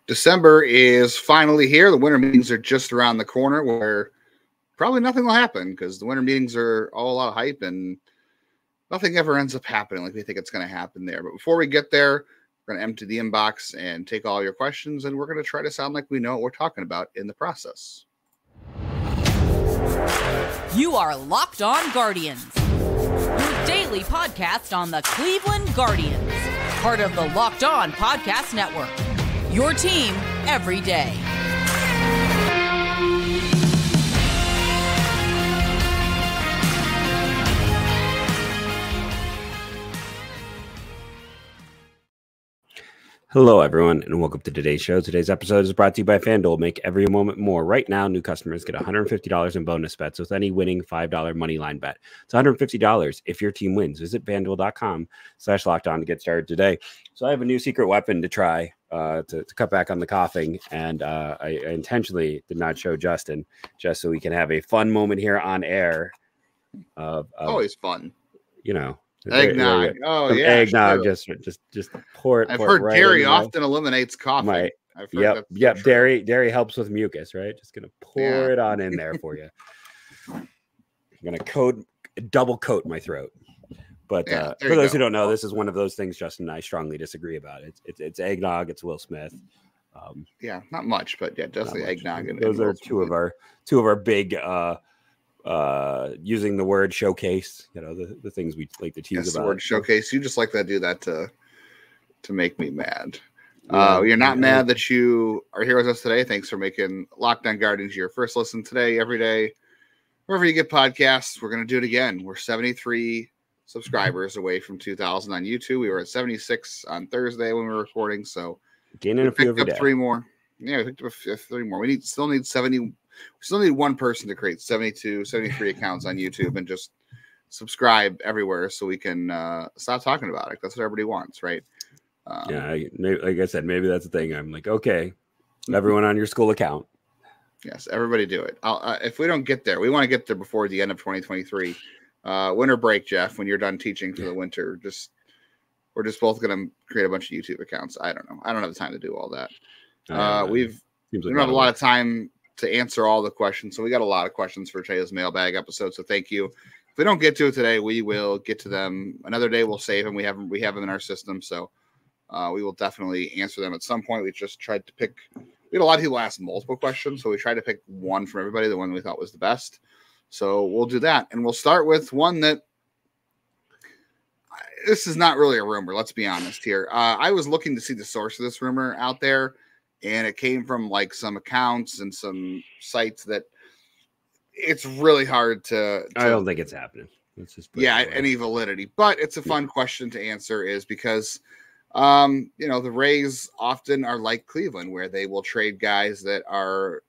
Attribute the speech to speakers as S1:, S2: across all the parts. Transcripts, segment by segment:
S1: December is finally here. The winter meetings are just around the corner where probably nothing will happen because the winter meetings are all a lot of hype and nothing ever ends up happening like we think it's going to happen there. But before we get there, we're going to empty the inbox and take all your questions, and we're going to try to sound like we know what we're talking about in the process.
S2: You are Locked On Guardians, your daily podcast on the Cleveland Guardians, part of the Locked On Podcast Network, your team every day.
S3: Hello, everyone, and welcome to today's show. Today's episode is brought to you by FanDuel. Make every moment more. Right now, new customers get $150 in bonus bets with any winning $5 moneyline bet. It's $150 if your team wins. Visit FanDuel.com/lockedon to get started today. So I have a new secret weapon to try to cut back on the coughing, and I intentionally did not show Justin just so we can have a fun moment here on air.
S1: Always fun.
S3: You know.
S1: Eggnog. Oh, yeah.
S3: Eggnog.
S1: Sure.
S3: Just pour it.
S1: I've heard
S3: right
S1: dairy often eliminates coughing.
S3: Yep. Dairy helps with mucus, right? Just gonna pour it on in there for you. I'm gonna double coat my throat. But for those who don't know, this is one of those things Justin and I strongly disagree about. It's eggnog. It's Will Smith.
S1: Not much, but yeah, definitely eggnog. And
S3: those are two of our big. Using the word showcase, the things we like to tease about.
S1: The word showcase. You just like to do that to make me mad. You're not mad that you are here with us today. Thanks for making Locked On Guardians your first listen today, every day, wherever you get podcasts. We're going to do it again. We're 73 subscribers away from 2,000 on YouTube. We were at 76 on Thursday when we were recording. So
S3: gaining a few every day.
S1: 3 more. Yeah, we picked up 3 more. We still need 70. We still need one person to create 73 accounts on YouTube and just subscribe everywhere so we can stop talking about it. That's what everybody wants, right?
S3: Like I said, maybe that's the thing. I'm like, okay, everyone on your school account.
S1: Yes, everybody do it. If we don't get there, we want to get there before the end of 2023. Winter break, Jeff, when you're done teaching for the winter, we're just both going to create a bunch of YouTube accounts. I don't know. I don't have the time to do all that. We don't have a lot of time to answer all the questions. So we got a lot of questions for today's mailbag episode. So thank you. If we don't get to it today, we will get to them another day. We'll save them. We have them in our system. So we will definitely answer them at some point. We just tried to pick, we had a lot of people ask multiple questions. So we tried to pick one from everybody, the one we thought was the best. So we'll do that. And we'll start with one that this is not really a rumor. Let's be honest here. I was looking to see the source of this rumor out there. And it came from like some accounts and some sites that it's really hard to
S3: I don't think it's happening.
S1: Any validity. But it's a fun question to answer is because, the Rays often are like Cleveland where they will trade guys that are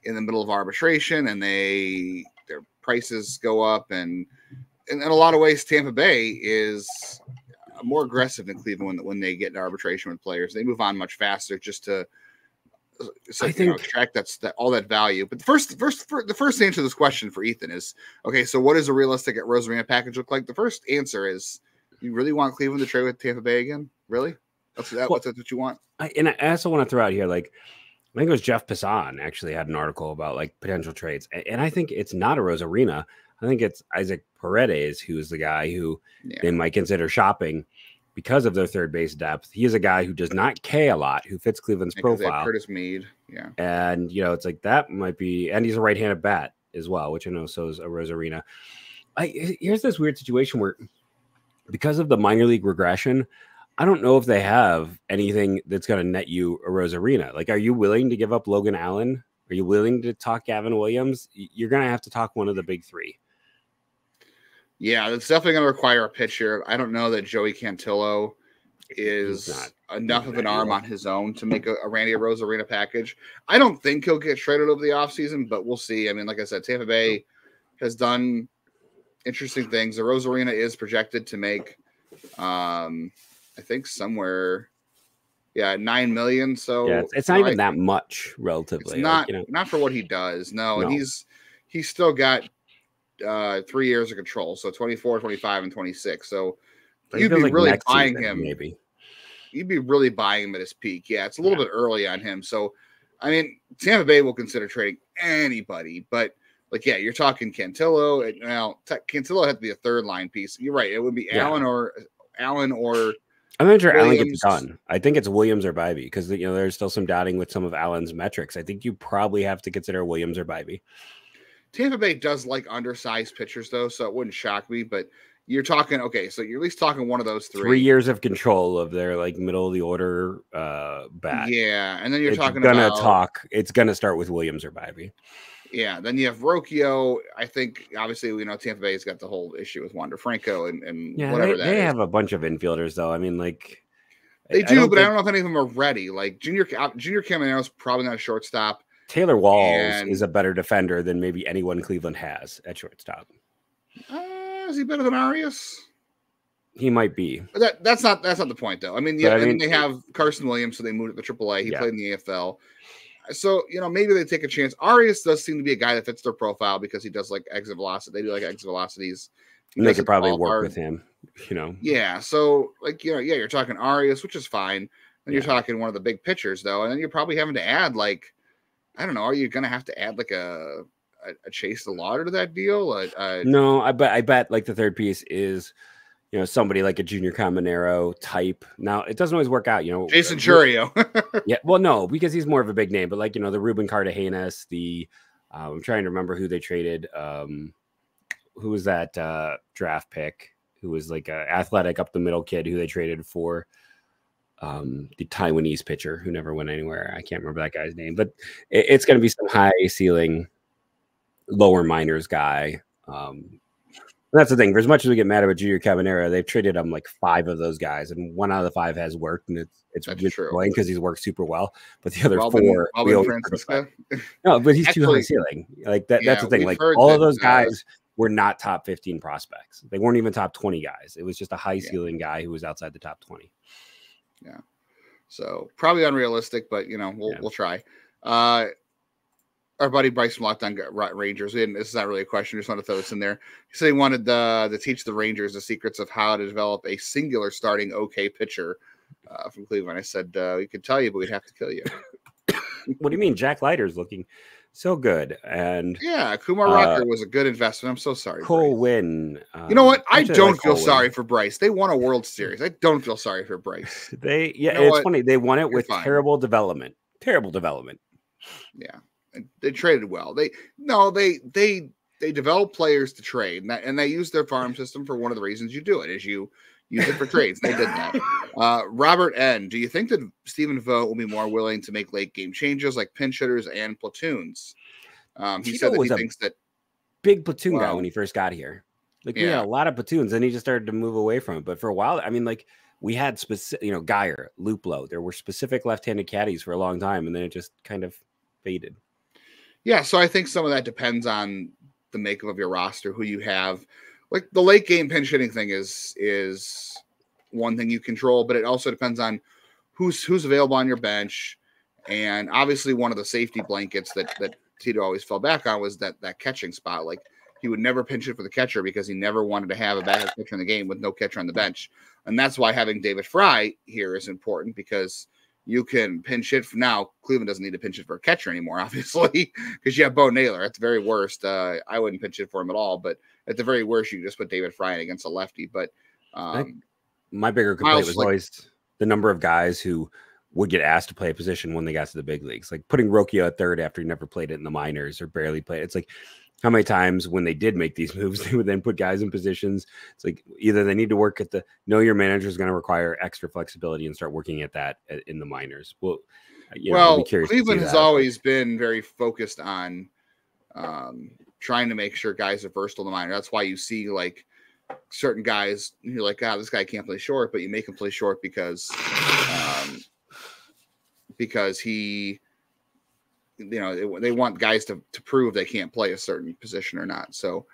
S1: in the middle of arbitration and their prices go up. And in a lot of ways, Tampa Bay is more aggressive than Cleveland when they get into arbitration with players. They move on much faster just to extract all that value. But the first answer to this question for Ethan is, okay, so what does a realistic Arozarena package look like? The first answer is, you really want Cleveland to trade with Tampa Bay again? Really? That's what you want?
S3: I also want to throw out here, like, I think it was Jeff Passan actually had an article about like potential trades. And I think it's not Arozarena. I think it's Isaac Paredes, who is the guy who they might consider shopping because of their third base depth. He is a guy who does not K a lot, who fits Cleveland's profile.
S1: Curtis Mead,
S3: and it's like that might be, and he's a right-handed bat as well, which I know so is Arozarena. Here's this weird situation where, because of the minor league regression, I don't know if they have anything that's going to net you Arozarena. Like, are you willing to give up Logan Allen? Are you willing to talk Gavin Williams? You're going to have to talk one of the big 3.
S1: Yeah, it's definitely going to require a pitcher. I don't know that Joey Cantillo is enough of an arm on his own to make a Randy Arozarena package. I don't think he'll get traded over the offseason, but we'll see. I mean, like I said, Tampa Bay has done interesting things. Arozarena is projected to make, I think, somewhere, $9 million. So
S3: it's not even that much relatively.
S1: It's not for what he does. No, and he's still got 3 years of control, so 24, 25, and 26. So you'd be really buying him.
S3: Maybe
S1: you'd be really buying him at his peak. Yeah, it's a little bit early on him. So, I mean, Tampa Bay will consider trading anybody, but like, yeah, you're talking Cantillo. And Cantillo had to be a third line piece. You're right. It would be Allen or
S3: I'm not sure Allen
S1: Williams.
S3: gets done. I think it's Williams or Bybee because there's still some doubting with some of Allen's metrics. I think you probably have to consider Williams or Bybee.
S1: Tampa Bay does like undersized pitchers though, so it wouldn't shock me. But you're talking so you're at least talking one of those 3
S3: years of control of their like middle of the order bat.
S1: Yeah, and then you're
S3: It's gonna start with Williams or Bybee.
S1: Yeah, then you have Rocchio. I think obviously we know Tampa Bay's got the whole issue with Wander Franco and whatever that is.
S3: They have a bunch of infielders though. I mean, like
S1: they do, but I don't know if any of them are ready. Like Junior Camaro's probably not a shortstop.
S3: Taylor Walls is a better defender than maybe anyone Cleveland has at shortstop.
S1: Is he better than Arius?
S3: He might be.
S1: But that's not the point though. I mean, they have Carson Williams, so they moved to the AAA. He played in the AFL. So, maybe they take a chance. Arias does seem to be a guy that fits their profile because he does like exit velocity. They do like exit velocities.
S3: And they could probably work with him,
S1: Yeah. So, you're talking Arias, which is fine. And you're talking one of the big pitchers, though. And then you're probably having to add, like, I don't know, are you going to have to add like a Chase the Lauder to that deal?
S3: No, I bet like the third piece is, somebody like a Junior Caminero type. Now, it doesn't always work out,
S1: Jason Churio.
S3: Yeah, well, no, because he's more of a big name, but like, the Ruben Cartagenas, I'm trying to remember who they traded. Who was that draft pick who was like a athletic up the middle kid who they traded for the Taiwanese pitcher who never went anywhere. I can't remember that guy's name, but it's going to be some high ceiling, lower minors guy. That's the thing. For as much as we get mad about Junior Caminero, they've traded him like 5 of those guys, and 1 out of the 5 has worked, and it's really annoying because he's worked super well. But the other 4, no, but he's too high ceiling. Like that. That's the thing. Like all of those guys were not top 15 prospects. They weren't even top 20 guys. It was just a high ceiling guy who was outside the top 20.
S1: Yeah. So probably unrealistic, but we'll try. Our buddy Bryce from Locked On Rangers. This is not really a question. Just want to throw this in there. He said he wanted to teach the Rangers the secrets of how to develop a singular starting okay pitcher from Cleveland. I said we could tell you, but we'd have to kill you.
S3: What do you mean? Jack Leiter's looking so good, and
S1: Kumar Rocker was a good investment. I'm so sorry.
S3: Cole Winn.
S1: You know what? I don't feel sorry for Bryce. They won a World Series. I don't feel sorry for Bryce.
S3: It's funny. They won it with terrible development. Terrible development.
S1: Yeah. They traded well. They develop players to trade, and they use their farm system for one of the reasons you do it is you use it for trades. They did that. Robert N. Do you think that Stephen Vogt will be more willing to make late game changes like pinch hitters and platoons? He said that he thinks that
S3: big platoon guy when he first got here. Like we had a lot of platoons, and he just started to move away from it. But for a while, I mean, like we had specific, Geyer, Luplo. There were specific left-handed caddies for a long time, and then it just kind of faded.
S1: Yeah, so I think some of that depends on the makeup of your roster, who you have. Like the late game pinch hitting thing is one thing you control, but it also depends on who's available on your bench. And obviously one of the safety blankets that Tito always fell back on was that catching spot. Like he would never pinch it for the catcher because he never wanted to have a backup pitcher in the game with no catcher on the bench. And that's why having David Fry here is important because you can pinch it. Now, Cleveland doesn't need to pinch it for a catcher anymore, obviously, because you have Bo Naylor. At the very worst, I wouldn't pinch it for him at all. But at the very worst, you can just put David Fry in against a lefty. But
S3: my bigger complaint was always the number of guys who would get asked to play a position when they got to the big leagues. Like putting Rocchio at third after he never played it in the minors or barely played. It's like how many times when they did make these moves, they would then put guys in positions. It's like either they need to work at your manager is going to require extra flexibility and start working at that in the minors. Well,
S1: Cleveland has always been very focused on trying to make sure guys are versatile in the minor. That's why you see like certain guys, you're like, this guy can't play short, but you make him play short because he, they want guys to prove they can't play a certain position or not. So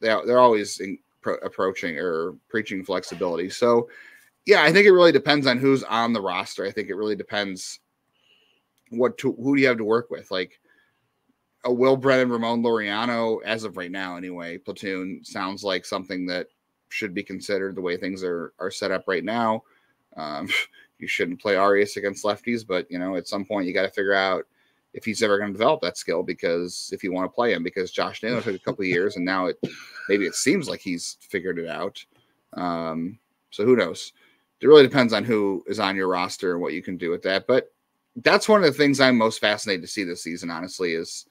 S1: they're always approaching or preaching flexibility. So I think it really depends on who's on the roster. I think it really depends who do you have to work with. Like a Will Brennan, Ramon Laureano, as of right now anyway, platoon sounds like something that should be considered the way things are set up right now. You shouldn't play Arius against lefties, but at some point you got to figure out if he's ever going to develop that skill, because if you want to play him, because Josh Naylor took a couple of years and now maybe it seems like he's figured it out. So who knows? It really depends on who is on your roster and what you can do with that. But that's one of the things I'm most fascinated to see this season, honestly, is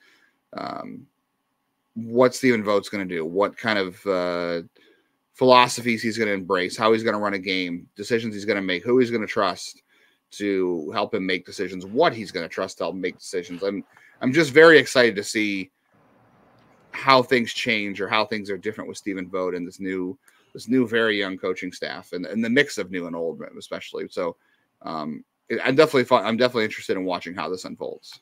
S1: what Stephen Vogt's going to do, what kind of philosophies he's going to embrace, how he's going to run a game, decisions he's going to make, who he's going to trust to help him make decisions, what he's going to trust to help him make decisions. I'm just very excited to see how things change or how things are different with Stephen Vogt and this new very young coaching staff and the mix of new and old, especially. So I'm definitely interested in watching how this unfolds.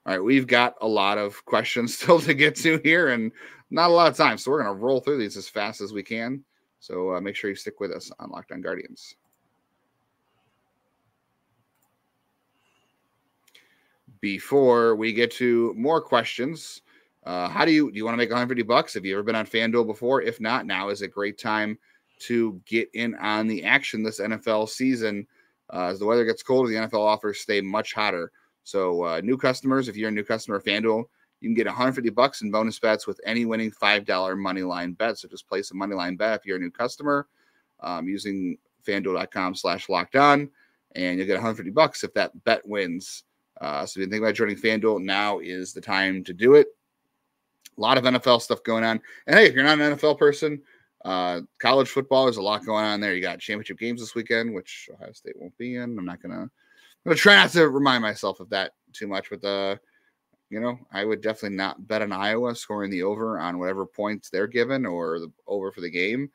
S1: All right, we've got a lot of questions still to get to here and not a lot of time, so we're going to roll through these as fast as we can. So make sure you stick with us on Locked On Guardians. Before we get to more questions, do you want to make $150? Have you ever been on FanDuel before? If not, now is a great time to get in on the action this NFL season. As the weather gets colder, the NFL offers stay much hotter. So new customers, if you're a new customer of FanDuel, you can get $150 in bonus bets with any winning $5 money line bet. So just place a money line bet if you're a new customer using FanDuel.com/lockedon, and you'll get $150 if that bet wins. So if you think about joining FanDuel, now is the time to do it. A lot of NFL stuff going on. And hey, if you're not an NFL person, college football, there's a lot going on there. You got championship games this weekend, which Ohio State won't be in. I'm going to try not to remind myself of that too much, but I would definitely not bet on Iowa scoring the over on whatever points they're given or the over for the game.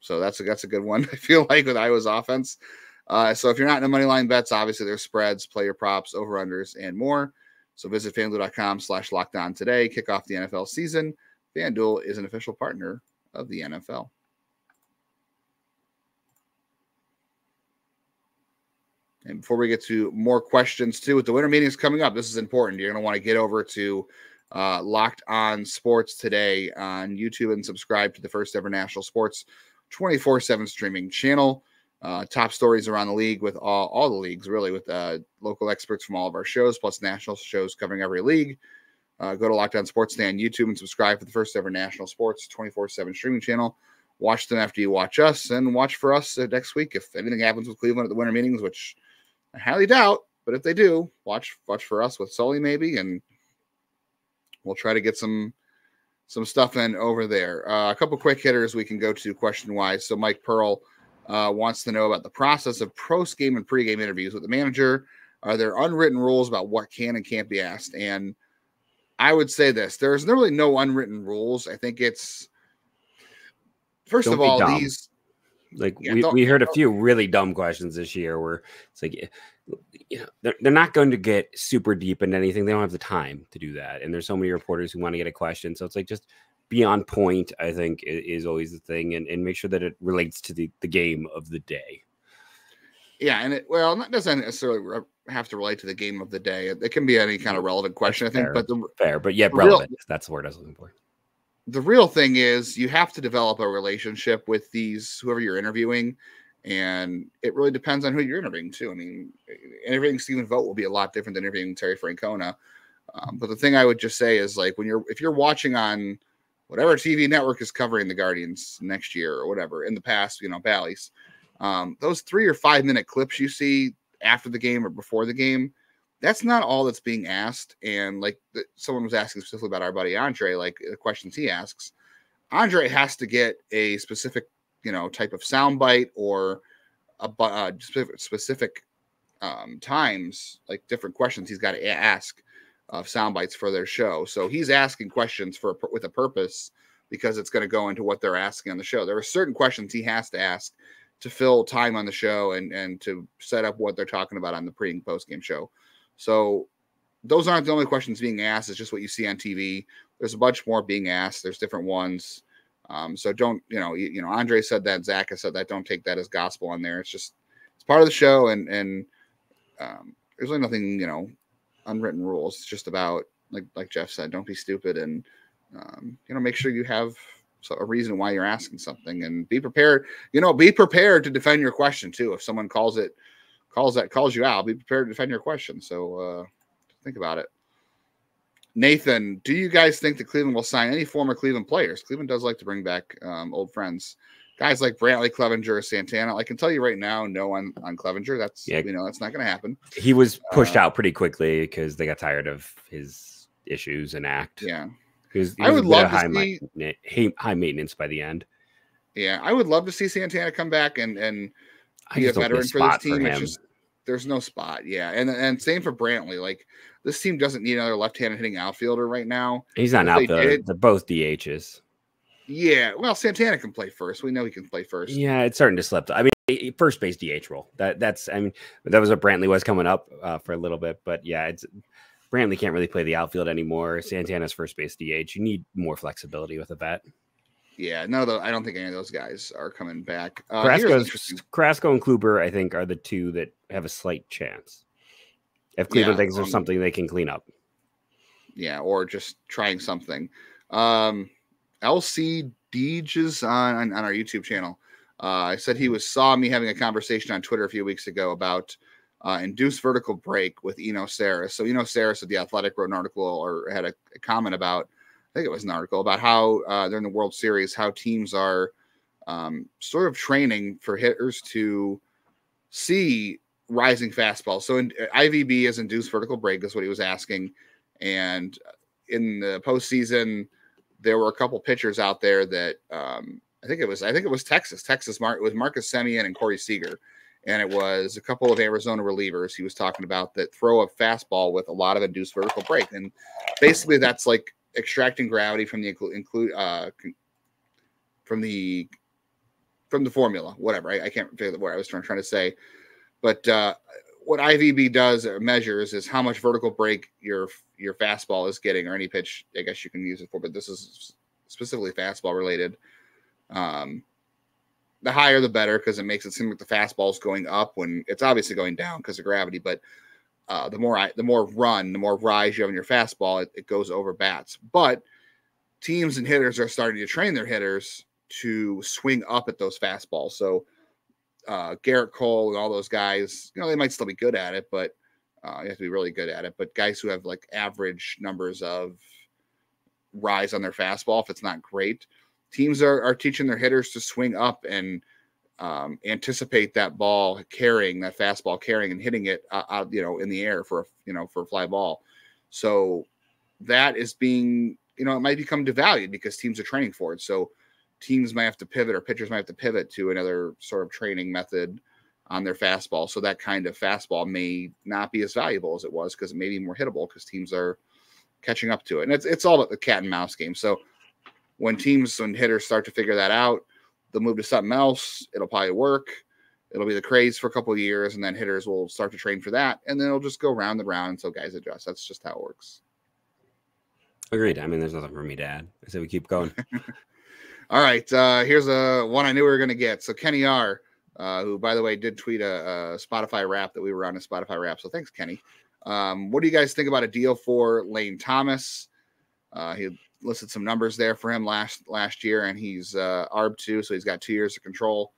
S1: So that's a good one. I feel like with Iowa's offense. So if you're not in the money line bets, obviously there's spreads, player props, over-unders, and more. So visit FanDuel.com/lockedon today. Kick off the NFL season. FanDuel is an official partner of the NFL. And before we get to more questions, too, with the winter meetings coming up, this is important. You're going to want to get over to Locked On Sports today on YouTube and subscribe to the first ever national sports 24/7 streaming channel. Top stories around the league with all the leagues, really, with local experts from all of our shows, plus national shows covering every league. Go to Locked On Sports today on YouTube and subscribe to the first ever national sports 24/7 streaming channel. Watch them after you watch us, and watch for us next week. If anything happens with Cleveland at the winter meetings, which I highly doubt, but if they do, watch for us with Sully maybe, and we'll try to get some stuff in over there. A couple quick hitters we can go to question-wise. So Mike Pearl wants to know about the process of post-game and pre-game interviews with the manager. Are there unwritten rules about what can and can't be asked? And I would say this. There's really no unwritten rules. I think it's, first of all, these...
S3: Like we heard a few really dumb questions this year where it's like, they're not going to get super deep into anything. They don't have the time to do that. And there's so many reporters who want to get a question. So it's like, just be on point, I think, is always the thing, and make sure that it relates to the game of the day. Yeah. And it doesn't necessarily have to relate to the game of the day. It can be any kind of relevant question, I think, but yet relevant. That's the word I was looking for.
S1: The real thing is you have to develop a relationship with whoever you're interviewing, and it really depends on who you're interviewing too. I mean, interviewing Stephen Vogt will be a lot different than interviewing Terry Francona. But the thing I would just say is, like, if you're watching on whatever TV network is covering the Guardians next year or whatever, in the past, Bally's, those 3 or 5 minute clips you see after the game or before the game, that's not all that's being asked. And like someone was asking specifically about our buddy Andre, like the questions he asks, Andre has to get a specific, type of soundbite or a specific times, like different questions he's got to ask of sound bites for their show. So he's asking questions with a purpose, because it's going to go into what they're asking on the show. There are certain questions he has to ask to fill time on the show and to set up what they're talking about on the pre and post game show. So those aren't the only questions being asked. It's just what you see on TV. There's a bunch more being asked. There's different ones. So don't, Andre said that, Zach has said that, don't take that as gospel on there. It's part of the show. And there's really nothing, unwritten rules. It's just about, like Jeff said, don't be stupid, and, make sure you have a reason why you're asking something, and be prepared. Be prepared to defend your question too. If someone calls you out, be prepared to defend your question. So think about it. Nathan, do you guys think that Cleveland will sign any former Cleveland players? Cleveland does like to bring back old friends. Guys like Brantley, Clevenger, Santana. I can tell you right now, no on Clevenger. That's that's not going to happen.
S3: He was pushed out pretty quickly because they got tired of his issues and act.
S1: Yeah,
S3: I would love to see high maintenance by the end.
S1: Yeah, I would love to see Santana come back and be a veteran for this team. It's just there's no spot. Yeah, and same for Brantley. Like this team doesn't need another left-handed hitting outfielder right now.
S3: He's not an outfielder. They're both DHs.
S1: Yeah, well, Santana can play first. We know he can play first.
S3: Yeah, it's starting to slip. I mean, first base DH role. That was what Brantley was coming up for a little bit. But yeah, Brantley can't really play the outfield anymore. Santana's first base DH. You need more flexibility with a bat.
S1: Yeah, no, I don't think any of those guys are coming back.
S3: Carrasco and Kluber, I think, are the two that have a slight chance. If Cleveland thinks there's something they can clean up.
S1: Yeah, or just trying something. LC Deeges on our YouTube channel. I said he saw me having a conversation on Twitter a few weeks ago about induced vertical break with Eno Saris. So Eno Saris at The Athletic wrote an article or had a comment about, I think it was an article about how during the World Series, how teams are sort of training for hitters to see rising fastballs. So IVB is induced vertical break is what he was asking. And in the postseason, there were a couple pitchers out there that I think it was Texas. It was Marcus Semien and Corey Seager. And it was a couple of Arizona relievers he was talking about that throw a fastball with a lot of induced vertical break. And basically that's like extracting gravity from the from the formula, whatever. I can't figure out what I was trying to say. But what IVB does or measures is how much vertical break your fastball is getting, or any pitch, I guess you can use it for, but this is specifically fastball related. The higher, the better, because it makes it seem like the fastball is going up when it's obviously going down because of gravity. But the more rise you have in your fastball, it goes over bats. But teams and hitters are starting to train their hitters to swing up at those fastballs. So Garrett Cole and all those guys, they might still be good at it, but you have to be really good at it. But guys who have like average numbers of rise on their fastball, if it's not great, teams are teaching their hitters to swing up and anticipate that ball carrying, that fastball carrying and hitting it out, in the air for a fly ball. So that is being, it might become devalued because teams are training for it. So teams might have to pivot, or pitchers might have to pivot to another sort of training method on their fastball. So that kind of fastball may not be as valuable as it was because it may be more hittable because teams are catching up to it. And it's all about the cat and mouse game. So when teams and hitters start to figure that out, they'll move to something else. It'll probably work. It'll be the craze for a couple of years, and then hitters will start to train for that. And then it'll just go round and round until guys adjust. That's just how it works.
S3: Agreed. I mean, there's nothing for me to add. I say we keep going.
S1: All right, here's one I knew we were going to get. So Kenny R., who, by the way, did tweet a Spotify rap that we were on a Spotify rap. So thanks, Kenny. What do you guys think about a deal for Lane Thomas? He listed some numbers there for him last year, and he's ARB 2, so he's got 2 years of control.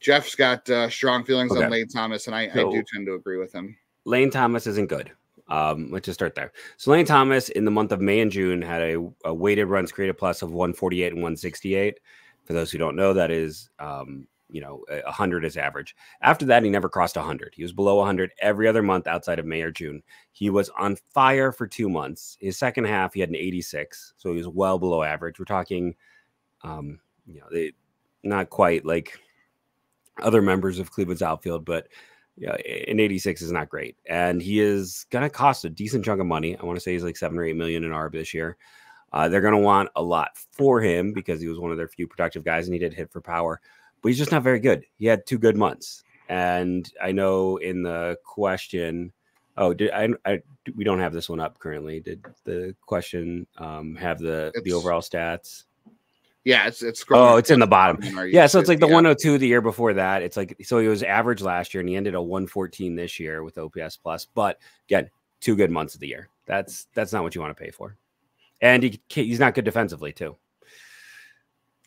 S1: Jeff's got strong feelings on Lane Thomas, and I do tend to agree with him. Lane
S3: Thomas isn't good. Let's just start there. So Lane Thomas in the month of May and June had a weighted runs created plus of 148 and 168. For those who don't know, that is 100 is average. After that, he never crossed 100. He was below 100 every other month outside of May or June. He was on fire for 2 months. His second half, he had an 86, so he was well below average. We're talking, not quite like other members of Cleveland's outfield, but an 86 is not great. And he is going to cost a decent chunk of money. I want to say he's like $7 or $8 million in ARB this year. They're going to want a lot for him because he was one of their few productive guys, and he did hit for power. But he's just not very good. He had 2 good months. And I know in the question, we don't have this one up currently. Did the question have the overall stats?
S1: Yeah, it's
S3: it's in the bottom. Yeah, so it's like the 102 the year before that. It's like, so he was average last year, and he ended a 114 this year with OPS plus. But again, 2 good months of the year. That's not what you want to pay for. And he's not good defensively too.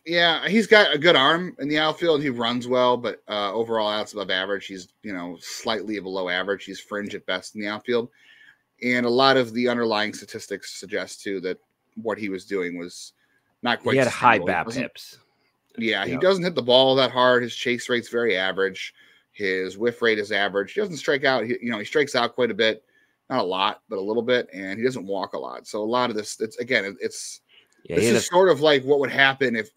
S1: Yeah, he's got a good arm in the outfield. He runs well, but overall outs above average. He's, slightly below average. He's fringe at best in the outfield. And a lot of the underlying statistics suggest, too, that what he was doing was not quite.
S3: He had high BABIPs.
S1: Yeah, he doesn't hit the ball that hard. His chase rate's very average. His whiff rate is average. He doesn't strike out. He strikes out quite a bit. Not a lot, but a little bit. And he doesn't walk a lot. So a lot of this, this is sort of like what would happen if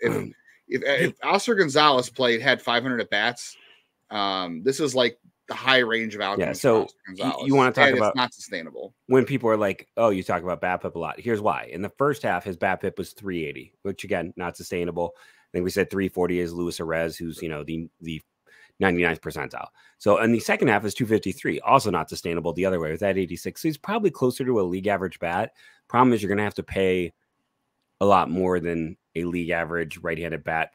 S1: Oscar Gonzalez had 500 at bats. This is like the high range of outcomes.
S3: Yeah, so you want to talk about
S1: it's not sustainable.
S3: When people are like, "Oh, you talk about BABIP a lot." Here's why: in the first half, his BABIP was 380, which again, not sustainable. I think we said 340 is Luis Arez, who's the 99th percentile. So in the second half is 253, also not sustainable the other way with that 86. So he's probably closer to a league average bat. Problem is you're going to have to pay a lot more than a league average right-handed bat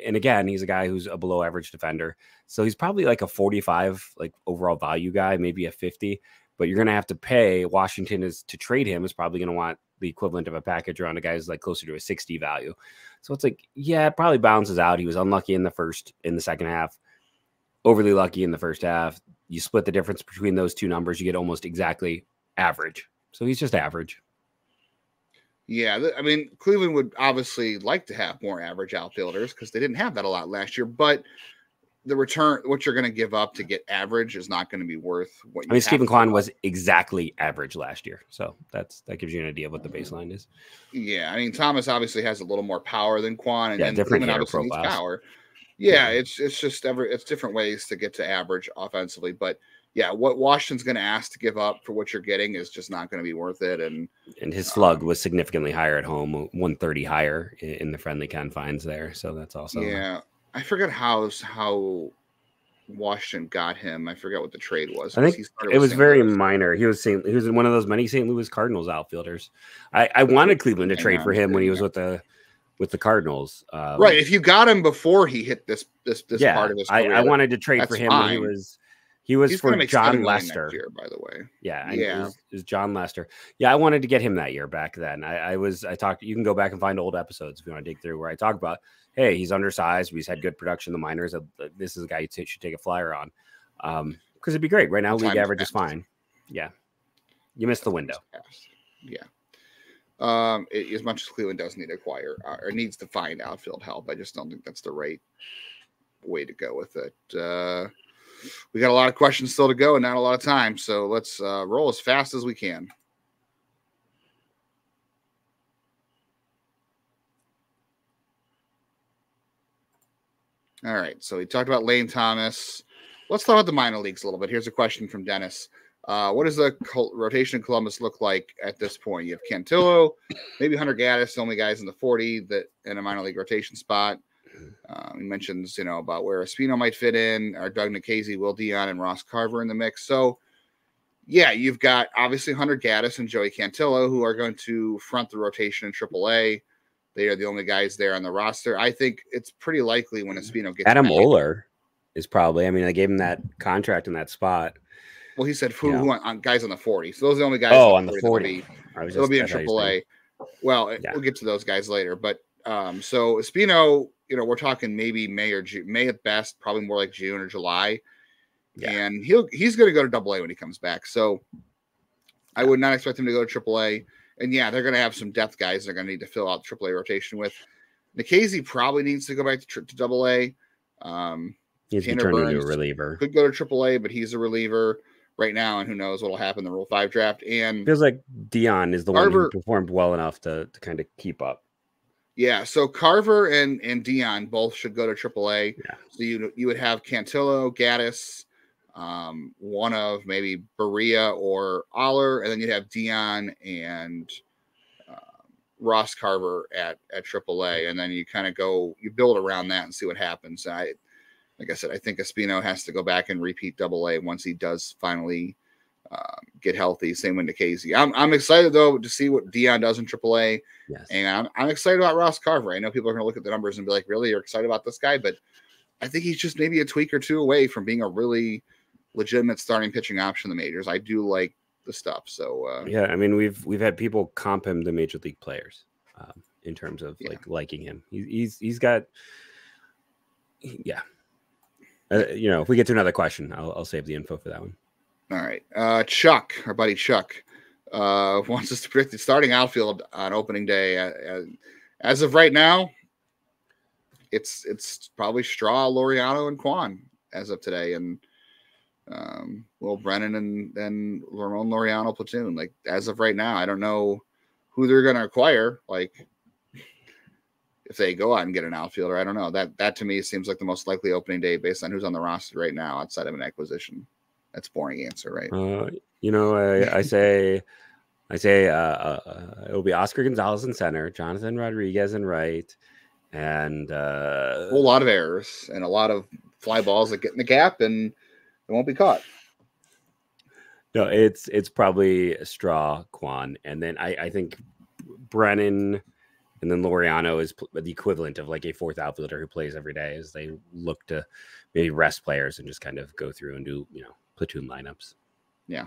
S3: and again, he's a guy who's a below average defender. So he's probably like a 45 like overall value guy, maybe a 50, but you're going to have to pay. Washington is to trade him is probably going to want the equivalent of a package around a guy who's like closer to a 60 value. So it's like, yeah, it probably balances out. He was unlucky in the second half, overly lucky in the first half. You split the difference between those two numbers, you get almost exactly average. So he's just average.
S1: Yeah, I mean, Cleveland would obviously like to have more average outfielders because they didn't have that a lot last year. But the return, what you're going to give up to get average, is not going to be worth what you.
S3: Stephen Kwan was exactly average last year, so that gives you an idea of what the baseline is.
S1: Yeah, I mean, Thomas obviously has a little more power than Kwan, and
S3: different
S1: Cleveland obviously needs power. Yeah, it's just it's different ways to get to average offensively, but. Yeah, what Washington's going to ask to give up for what you're getting is just not going to be worth it. And
S3: his slug was significantly higher at home, 130 higher in the friendly confines there. So that's also
S1: I forget how Washington got him. I forget what the trade was.
S3: I think it was very minor. He was one of those many St. Louis Cardinals outfielders. I wanted Cleveland to trade for him when he was with the Cardinals.
S1: Right. If you got him before he hit this part of his career,
S3: I wanted to trade for him when he was for John Lester,
S1: next year, by the way.
S3: Yeah. It was John Lester. Yeah, I wanted to get him that year back then. I talked. You can go back and find old episodes if you want to dig through where I talk about, hey, he's undersized. He's had good production in the minors. This is a guy you should take a flyer on because it'd be great. Right now, league average is fine. Yeah, you missed the window.
S1: Yeah. As much as Cleveland does need to acquire or needs to find outfield help, I just don't think that's the right way to go with it. We got a lot of questions still to go and not a lot of time. So let's roll as fast as we can. All right. So we talked about Lane Thomas. Let's talk about the minor leagues a little bit. Here's a question from Dennis. What does the rotation in Columbus look like at this point? You have Cantillo, maybe Hunter Gaddis, the only guys in the 40 that in a minor league rotation spot. He mentions, about where Espino might fit in, or Doug Nikhazy, Will Dion, and Ross Carver in the mix. So, yeah, you've got obviously Hunter Gaddis and Joey Cantillo who are going to front the rotation in AAA. They are the only guys there on the roster. I think it's pretty likely when Espino gets
S3: Adam Oler is probably. I mean, I gave him that contract in that spot.
S1: Well, he said on guys on the 40. So those are the only guys.
S3: On the 40.
S1: It'll be in AAA. Well, we'll get to those guys later, but. So Espino, we're talking maybe May or June, May at best, probably more like June or July. Yeah. And he's going to go to AA when he comes back. So I would not expect him to go to AAA. And yeah, they're going to have some depth guys they're going to need to fill out the AAA rotation with. Nikhazy probably needs to go back to AA.
S3: He's turned into a reliever.
S1: Could go to AAA, but he's a reliever right now, and who knows what'll happen in the Rule 5 draft. And
S3: feels like Dion is the one who performed well enough to kind of keep up.
S1: Yeah, so Carver and Dion both should go to AAA. Yeah. So you would have Cantillo, Gaddis, one of maybe Berea or Aller, and then you'd have Dion and Ross Carver at AAA, and then you kind of you build around that and see what happens. Like I said, I think Espino has to go back and repeat AA once he does finally get healthy. Same with Nikhazy. I'm excited though to see what Dion does in AAA.
S3: Yes.
S1: And I'm excited about Ross Carver. I know people are going to look at the numbers and be like, "Really, you're excited about this guy?" But I think he's just maybe a tweak or two away from being a really legitimate starting pitching option in the majors. I do like the stuff. So
S3: yeah, I mean we've had people comp him to major league players. in terms of like liking him. He's got, yeah. If we get to another question, I'll save the info for that one.
S1: All right. Chuck, our buddy Chuck, wants us to predict the starting outfield on opening day. As of right now, it's probably Straw, Laureano, and Quan as of today, and Will Brennan and Ramon Laureano platoon. Like as of right now, I don't know who they're going to acquire. Like if they go out and get an outfielder, I don't know. That to me seems like the most likely opening day based on who's on the roster right now outside of an acquisition. That's a boring answer, right?
S3: I say it'll be Oscar Gonzalez in center, Jonathan Rodriguez in right, and
S1: a whole lot of errors and a lot of fly balls that get in the gap and it won't be caught.
S3: No, it's probably Straw, Quan, and then I think Brennan, and then Laureano is the equivalent of like a fourth outfielder who plays every day as they look to maybe rest players and just kind of go through and do platoon lineups.
S1: Yeah.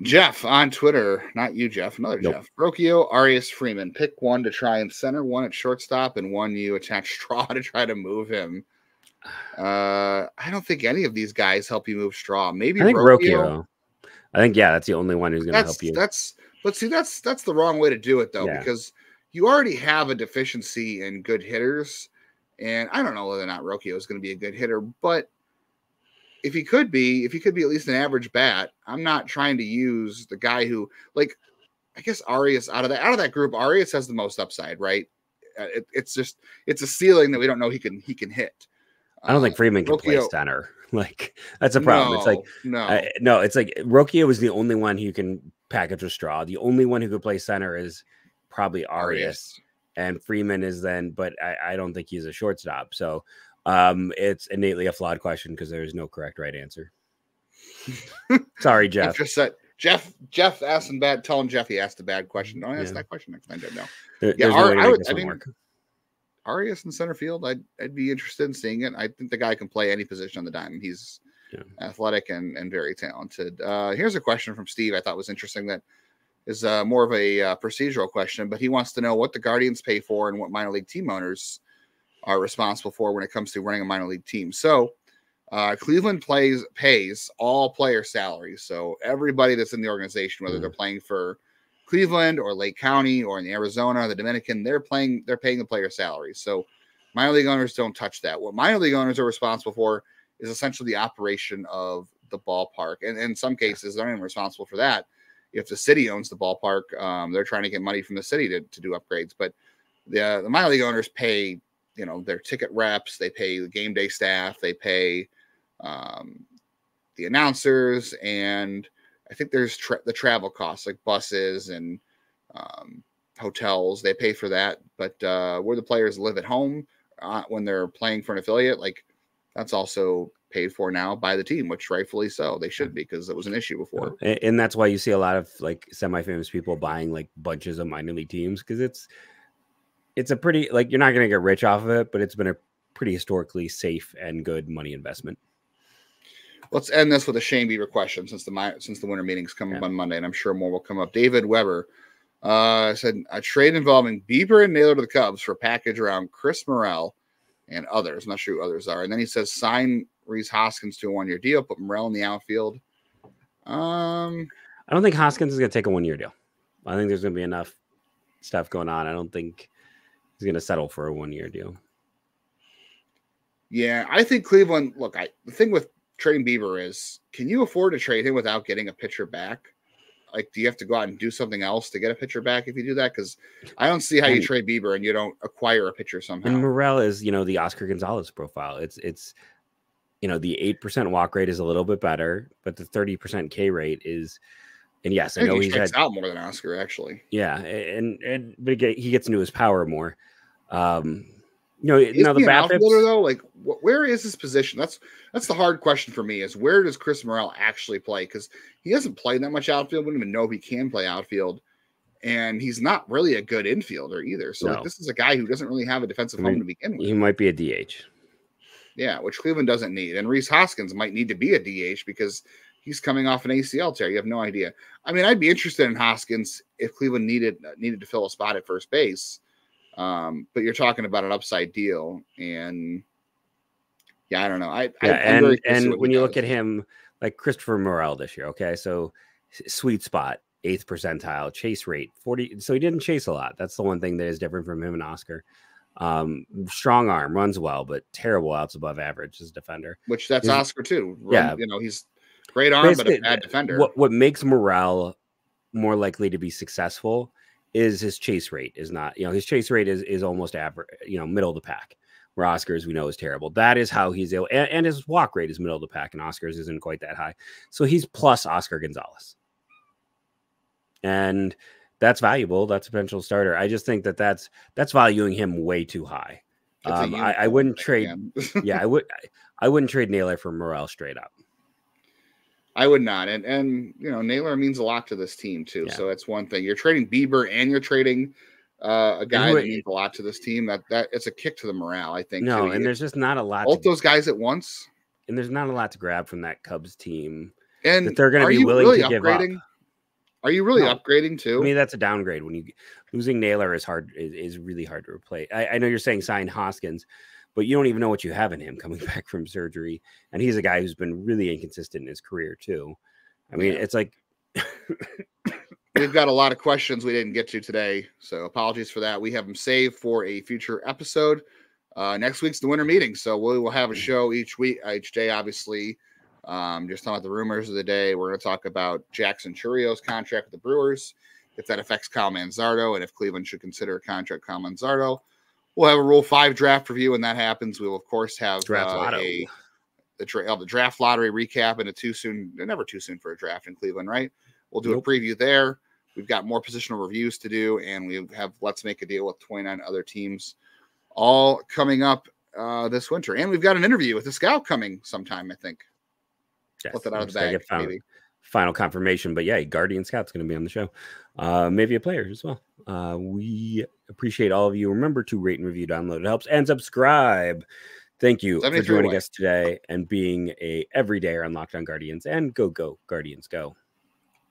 S1: Jeff on Twitter, not you, Jeff, another
S3: Nope.
S1: Jeff. Brocchio, Arius Freeman. Pick one to try in center, one at shortstop, and one you attach Straw to try to move him. I don't think any of these guys help you move Straw. Maybe
S3: I think
S1: Brocchio.
S3: I think that's the only one who's going to help you.
S1: That's the wrong way to do it though, because you already have a deficiency in good hitters, and I don't know whether or not Brocchio is going to be a good hitter, but if he could be at least an average bat, I'm not trying to use the guy who, like, I guess Arias out of that group, Arias has the most upside, right? It's a ceiling that we don't know he can hit.
S3: I don't think Freeman can play center. Like that's a problem. It's like it's like Brocchio is the only one who can package with Straw. The only one who could play center is probably Arias. And Freeman is then, but I don't think he's a shortstop. So it's innately a flawed question because there is no correct right answer. Sorry, Jeff.
S1: Jeff asked him bad. Tell him Jeff he asked a bad question. Don't ask that question next time. No.
S3: I mean,
S1: Arias in center field. I'd be interested in seeing it. I think the guy can play any position on the diamond. He's athletic and very talented. Here's a question from Steve I thought was interesting. That is more of a procedural question, but he wants to know what the Guardians pay for and what minor league team owners are responsible for when it comes to running a minor league team. So Cleveland pays all player salaries. So everybody that's in the organization, whether they're playing for Cleveland or Lake County or in Arizona, the Dominican, they're paying the player salaries. So minor league owners don't touch that. What minor league owners are responsible for is essentially the operation of the ballpark. And in some cases, they're not even responsible for that. If the city owns the ballpark, they're trying to get money from the city to do upgrades. But the minor league owners pay, their ticket reps, they pay the game day staff, they pay the announcers, and I think there's the travel costs like buses and hotels. They pay for that. But where the players live at home when they're playing for an affiliate, like that's also paid for now by the team, which rightfully so. They should be, because it was an issue before.
S3: And that's why you see a lot of like semi-famous people buying like bunches of minor league teams, because it's a pretty, like, you're not going to get rich off of it, but it's been a pretty historically safe and good money investment.
S1: Let's end this with a Shane Bieber question since the winter meetings come up on Monday, and I'm sure more will come up. David Weber said a trade involving Bieber and Naylor to the Cubs for a package around Chris Morel and others. I'm not sure who others are. And then he says sign Rhys Hoskins to a 1-year deal, put Morel in the outfield.
S3: I don't think Hoskins is going to take a 1-year deal. I think there's going to be enough stuff going on. I don't think he's going to settle for a 1-year deal.
S1: Yeah, I think Cleveland. Look, the thing with trading Bieber is, can you afford to trade him without getting a pitcher back? Like, do you have to go out and do something else to get a pitcher back if you do that? Because I don't see how you trade Bieber and you don't acquire a pitcher somehow.
S3: And Morel is, the Oscar Gonzalez profile. It's the 8% walk rate is a little bit better, but the 30% K rate is, and yes, I know
S1: he strikes out more than Oscar actually.
S3: Yeah, but he gets into his power more.
S1: Is he an outfielder though? Like, where is his position? That's the hard question for me. Is where does Chris Morel actually play? Because he hasn't played that much outfield. Wouldn't even know if he can play outfield, and he's not really a good infielder either. So this is a guy who doesn't really have a defensive home to begin with.
S3: He might be a DH.
S1: Yeah, which Cleveland doesn't need. And Rhys Hoskins might need to be a DH because he's coming off an ACL tear. You have no idea. I mean, I'd be interested in Hoskins if Cleveland needed to fill a spot at first base. But you're talking about an upside deal, and yeah, I don't know.
S3: And when you look at him, like Christopher Morel this year, okay, so sweet spot, 8th percentile, chase rate 40. So he didn't chase a lot. That's the one thing that is different from him and Oscar. Strong arm, runs well, but terrible outs above average as a defender.
S1: Which that's Oscar too.
S3: Yeah,
S1: he's great arm, but a bad defender.
S3: What makes Morel more likely to be successful is his chase rate is not. His chase rate is almost average. Middle of the pack. Where Oscar's, we know, is terrible. That is how he's able, and his walk rate is middle of the pack, and Oscar's isn't quite that high. So he's plus Oscar Gonzalez. And that's valuable. That's a potential starter. I just think that's valuing him way too high. I wouldn't trade. Yeah, I wouldn't trade Naylor for Morel straight up.
S1: I would not. And Naylor means a lot to this team too. Yeah. So that's one thing. You're trading Bieber and you're trading a guy that means a lot to this team. That it's a kick to the morale, I think.
S3: No, and there's just not a lot.
S1: Both those guys at once.
S3: And there's not a lot to grab from that Cubs team.
S1: And
S3: that they're going to be willing to give up.
S1: Are you really upgrading too?
S3: I mean, that's a downgrade. When losing Naylor is hard, is really hard to replace. I know you're saying sign Hoskins, but you don't even know what you have in him coming back from surgery. And he's a guy who's been really inconsistent in his career too. I mean, it's like
S1: we've got a lot of questions we didn't get to today, so apologies for that. We have them saved for a future episode. Next week's the winter meeting, so we will have a show each day, obviously. Just talking about the rumors of the day. We're going to talk about Jackson Churrio's contract with the Brewers, if that affects Kyle Manzardo, and if Cleveland should consider a contract Kyle Manzardo. We'll have a Rule 5 draft review when that happens. We will, of course, have the draft lottery recap and never too soon for a draft in Cleveland, right? We'll do a preview there. We've got more positional reviews to do, and we have Let's Make a Deal with 29 other teams all coming up this winter. And we've got an interview with a scout coming sometime, I think.
S3: Yes,
S1: Let that out of the bag, maybe.
S3: Final confirmation, but yeah, Guardian Scout's going to be on the show. Maybe a player as well. We appreciate all of you. Remember to rate and review, download, it helps, and subscribe. Thank you for joining us today and being a everydayer on Locked On Guardians. And go Guardians, go.